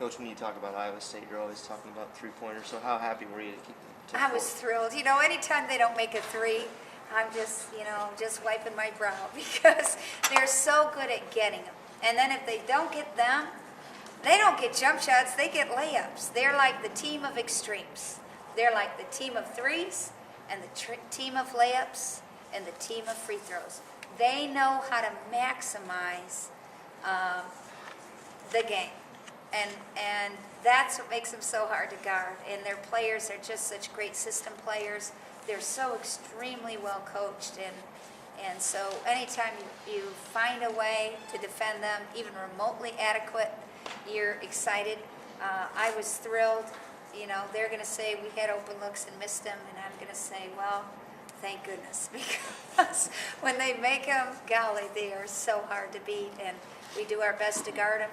Coach, when you talk about Iowa State, you're always talking about three-pointers. So how happy were you to keep? I was thrilled. You know, anytime they don't make a three, I'm just, just wiping my brow because they're so good at getting them. And then if they don't get them, they don't get jump shots, they get layups. They're like the team of extremes. They're like the team of threes and the team of layups and the team of free throws. They know how to maximize the game. And that's what makes them so hard to guard. And their players are just such great system players. They're so extremely well coached. And so anytime you find a way to defend them, even remotely adequate, you're excited. I was thrilled. They're going to say we had open looks and missed them. And I'm going to say, well, thank goodness. Because when they make them, golly, they are so hard to beat. And we do our best to guard them.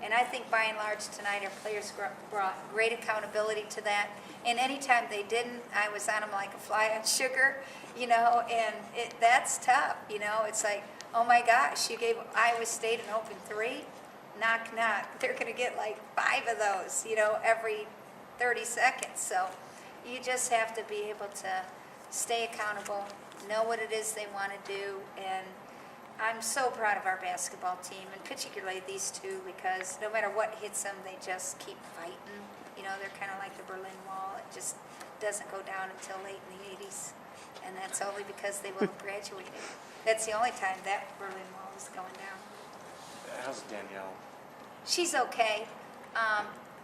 And I think by and large tonight our players brought great accountability to that. And anytime they didn't, I was on them like a fly on sugar, and that's tough. It's like, oh my gosh, you gave Iowa State an open three? Knock, knock. They're going to get like 5 of those, every 30 seconds. So you just have to be able to stay accountable, know what it is they want to do, and I'm so proud of our basketball team, and particularly these two, because no matter what hits them, they just keep fighting. They're kind of like the Berlin Wall. It just doesn't go down until late in the 80s, and that's only because they will have graduated. That's the only time that Berlin Wall is going down. How's Danielle? She's okay.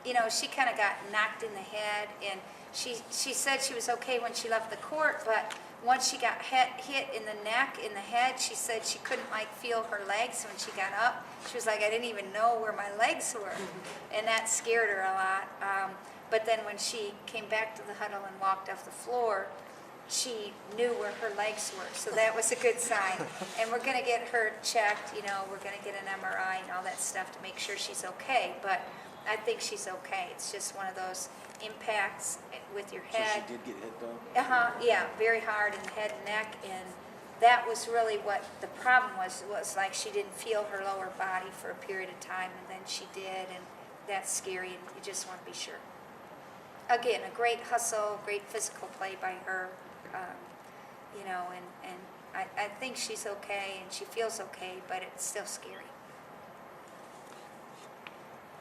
She kind of got knocked in the head, and she said she was okay when she left the court, but once she got hit in the neck, in the head, she said she couldn't feel her legs when she got up. She was like, I didn't even know where my legs were, and that scared her a lot. But then when she came back to the huddle and walked off the floor, she knew where her legs were, so that was a good sign. And we're going to get her checked. We're going to get an MRI and all that stuff to make sure she's okay. But I think she's okay. It's just one of those impacts with your head. So she did get hit though? Yeah, very hard in the head and neck, and that was really what the problem was. It was like she didn't feel her lower body for a period of time, and then she did, and that's scary, and you just want to be sure. Again, a great hustle, great physical play by her, and I think she's okay, and she feels okay, but it's still scary.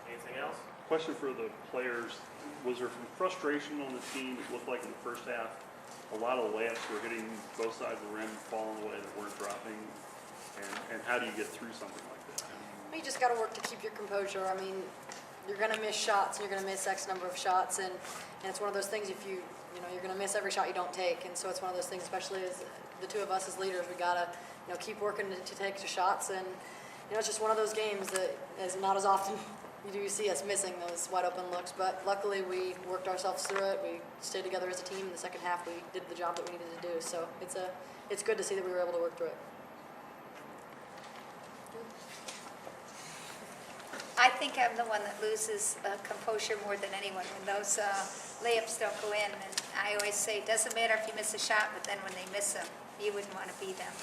Anything else? Question for the players. Was there some frustration on the team? It looked like in the first half, a lot of layups were hitting both sides of the rim, falling away that weren't dropping. And how do you get through something like that? You just got to work to keep your composure. I mean, you're going to miss shots, and you're going to miss X number of shots, and it's one of those things. If you're going to miss every shot you don't take, and so it's one of those things. Especially as the two of us as leaders, we got to keep working to take the shots, and it's just one of those games that is not as often. You do see us missing those wide open looks, but luckily we worked ourselves through it. We stayed together as a team. In the second half, we did the job that we needed to do. So it's good to see that we were able to work through it. I think I'm the one that loses composure more than anyone when those layups don't go in. And I always say, it doesn't matter if you miss a shot, but then when they miss them, you wouldn't want to be them.